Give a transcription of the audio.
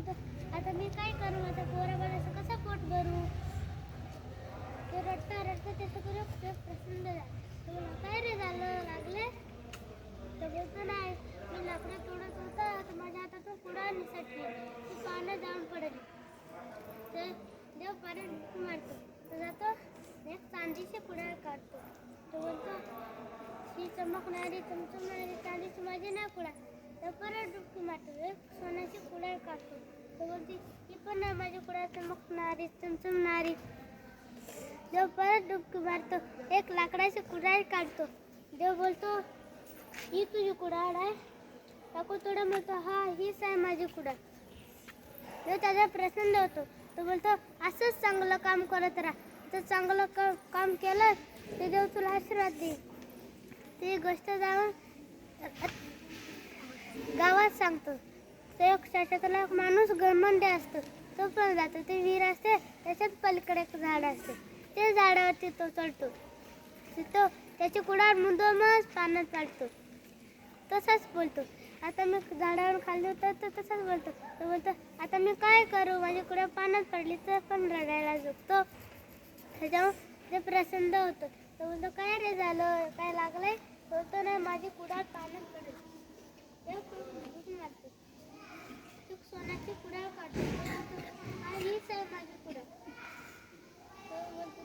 बोलतो आता मी काय करू, आता पोराबाळाचं कसं पोट भरू. ते रडता रडता त्याचं पुढे प्रसन्न झाला. तो बोलला, काय रे झालं लागले. तर बोलतो नाही, मी लाकडं तोडत होता तर माझ्या हातातून कुडाळ निसटली, ती पाण्यात जाऊन पडली. तर देव परत डुबकी मारतो. तो जातो एक चांदीची कुडाळ काढतो. तो बोलतो ही चमकणारी चमचमणारी चांदीची माझी नाही कुडाळ. तर परत डुबकी मारतो. एक सोन्याची कुडाळ काढतो. तो बोलते ही पण नाही माझी कुडाळ चमकणारी चमचमणारी. देव परत डुबकी मारतो. एक लाकडाची कुडाळ काढतो. देव बोलतो ही तुझी कुडाळ आहे. टाकू थोडं म्हणतो हा हीच आहे माझी कुडाळ. देव त्याचा प्रसन्न होतो. तो बोलतो असंच चांगलं काम करत राहा. तर चांगलं काम केलं ते देव तुला आशीर्वाद देईल. ती गोष्ट जाऊन गावात सांगतो. तो एक त्याच्यातला एक माणूस घमंडी असतो. तो पण जातो. ते विहीर असते त्याच्यात पलीकडे एक झाड असते. ते झाडावरती तो चढतो. तिथं त्याची कुडाळ मुद्दामच पाण्यात पडतो. तसाच बोलतो आता मी झाडावर खाली उतरतो. तसाच बोलतो. तो बोलतो आता मी काय करू, माझी कुडाळ पाण्यात पडली. तर पण रडायला झोपतो. त्याच्यावर ते प्रसन्न होतं. तो बोलतो काय रे झालं, काय लागलंय. बोलतो नाही माझी कुडाळ पाण्यात पडली. देव खूप डुबकी मारतो. तू सोन्याची कुडाळ काढतो. हीच आहे माझी कुडाळ. देव बोलतो